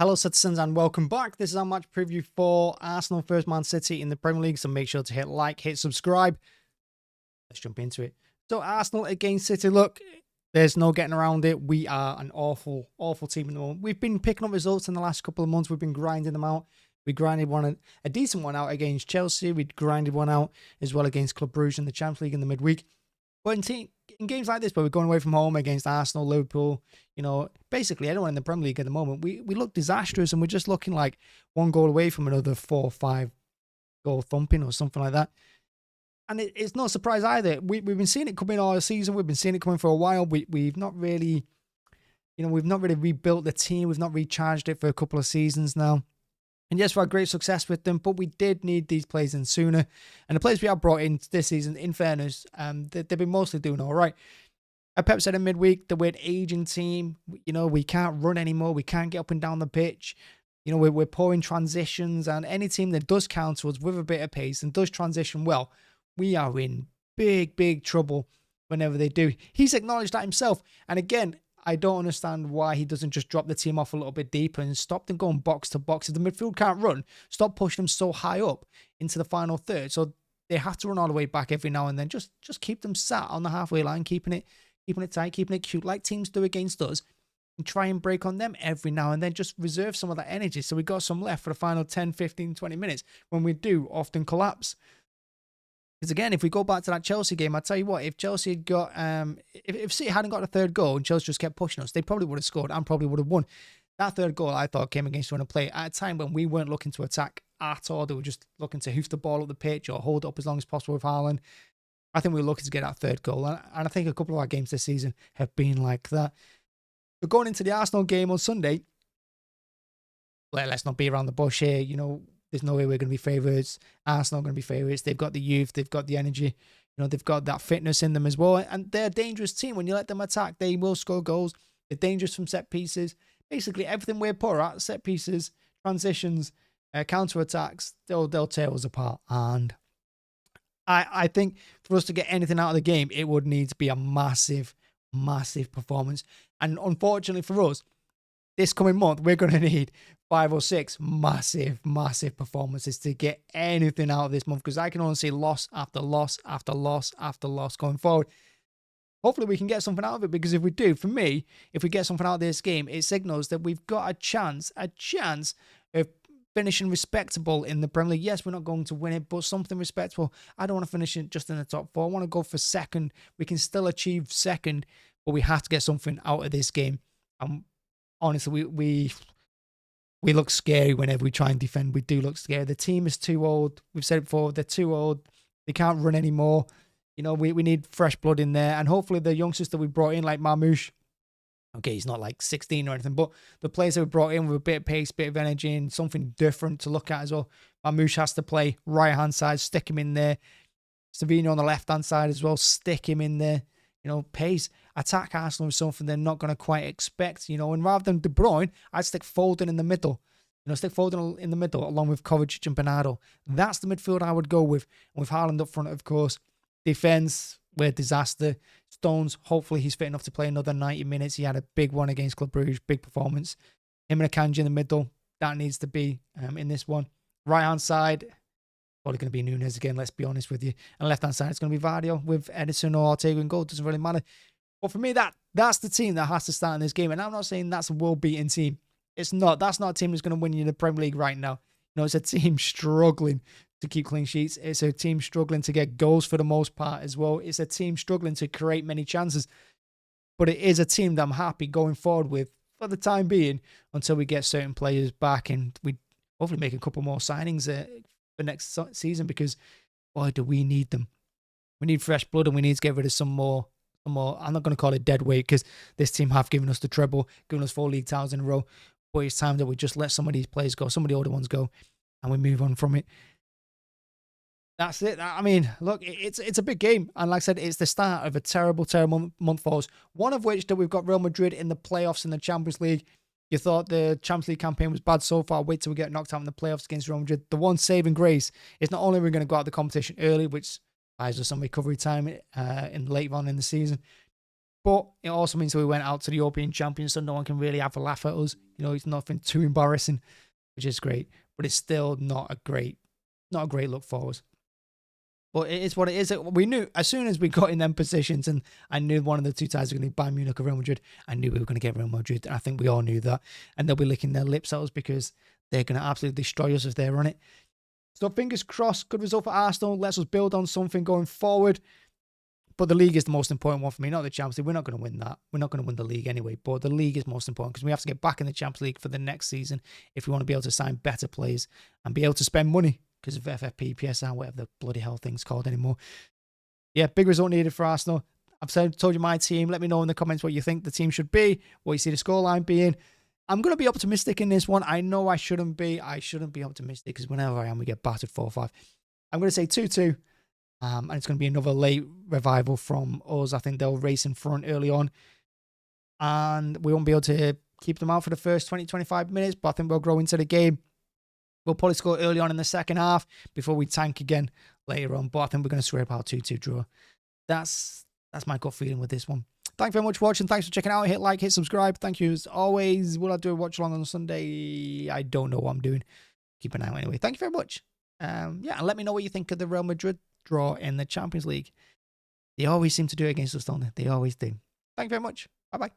Hello, citizens, and welcome back. This is our match preview for Arsenal vs Man City in the Premier League. So make sure to hit like, hit subscribe. Let's jump into it. So Arsenal against City. Look, there's no getting around it. We are an awful, awful team at the moment. We've been picking up results in the last couple of months. We've been grinding them out. We grinded a decent one out against Chelsea. We grinded one out as well against Club Brugge in the Champions League in the midweek. But in games like this, where we're going away from home against Arsenal, Liverpool, basically anyone in the Premier League at the moment, we look disastrous and we're just looking like one goal away from another 4 or 5 goal thumping or something like that. And it's no surprise either. We've been seeing it coming all season. We've been seeing it coming for a while. We've not really, we've not really rebuilt the team. We've not recharged it for a couple of seasons now. And yes, we had great success with them, but we did need these players in sooner. And the players we have brought in this season, in fairness, they've been mostly doing all right. Pep said in midweek that we're an aging team. We can't run anymore. We can't get up and down the pitch. We're poor in transitions. And any team that does counter us with a bit of pace and does transition well, we are in big, big trouble whenever they do. He's acknowledged that himself. And again, I don't understand why he doesn't just drop the team off a little bit deeper and stop them going box to box. If the midfield can't run, stop pushing them so high up into the final third. So they have to run all the way back every now and then. Just keep them sat on the halfway line, keeping it tight, keeping it cute, like teams do against us, and try and break on them every now and then. Just reserve some of that energy so we got some left for the final 10, 15, 20 minutes when we do often collapse. Because again, if we go back to that Chelsea game, I tell you what, if Chelsea had got, if City hadn't got a third goal and Chelsea just kept pushing us, they probably would have scored and probably would have won. That third goal, I thought, came against run and play at a time when we weren't looking to attack at all. They were just looking to hoof the ball up the pitch or hold it up as long as possible with Haaland. I think we were looking to get that third goal, and I think a couple of our games this season have been like that. But going into the Arsenal game on Sunday, let's not be around the bush here. There's no way we're going to be favourites. Arsenal are going to be favourites. They've got the youth. They've got the energy. They've got that fitness in them as well. And they're a dangerous team. When you let them attack, they will score goals. They're dangerous from set pieces. Basically, everything we're poor at, set pieces, transitions, counter-attacks, they'll tear us apart. And I think for us to get anything out of the game, it would need to be a massive, massive performance. And unfortunately for us, this coming month, we're going to need 5 or 6 massive, massive performances to get anything out of this month, because I can only see loss after loss after loss after loss going forward. Hopefully we can get something out of it, because if we do, for me, if we get something out of this game, it signals that we've got a chance of finishing respectable in the Premier League. Yes, we're not going to win it, but something respectable. I don't want to finish it just in the top 4. I want to go for second. We can still achieve second, but we have to get something out of this game. Honestly, we look scary whenever we try and defend. We do look scary. The team is too old. We've said it before. They're too old. They can't run anymore. We need fresh blood in there. And hopefully the youngsters that we brought in, like Marmoush, okay, he's not like 16 or anything, but the players that we brought in with a bit of pace, bit of energy, and something different to look at as well. Marmoush has to play right-hand side, stick him in there. Savino on the left-hand side as well, stick him in there. Pace, attack Arsenal with something they're not going to quite expect, and rather than De Bruyne, I'd stick Foden in the middle. Stick Foden in the middle along with Kovacic and Bernardo. That's the midfield I would go with. And with Haaland up front, of course. Defence, we're a disaster. Stones, hopefully he's fit enough to play another 90 minutes. He had a big one against Club Brugge, big performance. Him and Akanji in the middle, that needs to be in this one. Right-hand side, probably going to be Nunes again, let's be honest with you. And left-hand side, it's going to be Vardio with Edison or Ortega in goal. Doesn't really matter. But for me, that's the team that has to start in this game. And I'm not saying that's a world-beating team. It's not. That's not a team that's going to win you the Premier League right now. It's a team struggling to keep clean sheets. It's a team struggling to get goals for the most part as well. It's a team struggling to create many chances. But it is a team that I'm happy going forward with for the time being until we get certain players back and we hopefully make a couple more signings for next season, because boy, do we need them. We need fresh blood and we need to get rid of some more. I'm not going to call it dead weight, because this team have given us the treble, given us 4 league titles in a row. But it's time that we just let some of these players go, some of the older ones go, and we move on from it. That's it. I mean, look, it's a big game. And like I said, it's the start of a terrible, terrible month for us. One of which that we've got Real Madrid in the playoffs in the Champions League. You thought the Champions League campaign was bad so far. Wait till we get knocked out in the playoffs against Real Madrid. The one saving grace is not only are we going to go out the competition early, which buys us some recovery time in later on in the season, But it also means that we went out to the European champions, so no one can really have a laugh at us. You know, it's nothing too embarrassing, which is great. But it's still not a great look for us. But it is what it is. We knew as soon as we got in them positions, and I knew one of the two ties were going to be Bayern Munich or Real Madrid. I knew we were going to get Real Madrid, and I think we all knew that. And they'll be licking their lips at us because they're going to absolutely destroy us if they're on it. So fingers crossed, good result for Arsenal. Lets us build on something going forward. But the league is the most important one for me, not the Champions League. We're not going to win that. We're not going to win the league anyway. But the league is most important because we have to get back in the Champions League for the next season if we want to be able to sign better players and be able to spend money because of FFP, PSR, whatever the bloody hell thing's called anymore. Yeah, big result needed for Arsenal. I've told you my team. Let me know in the comments what you think the team should be, what you see the scoreline being. I'm going to be optimistic in this one. I know I shouldn't be. I shouldn't be optimistic because whenever I am, we get battered 4-5. I'm going to say 2-2. And it's going to be another late revival from us. I think they'll race in front early on. And we won't be able to keep them out for the first 20-25 minutes. But I think we'll grow into the game. We'll probably score early on in the second half before we tank again later on. But I think we're going to scrape out 2-2 draw. That's my gut feeling with this one. Thanks very much for watching. Thanks for checking out. Hit like, hit subscribe. Thank you as always. Will I do a watch along on Sunday? I don't know what I'm doing. Keep an eye out anyway. Thank you very much. Yeah, and let me know what you think of the Real Madrid draw in the Champions League. They always seem to do it against us, don't they? They always do. Thank you very much. Bye-bye.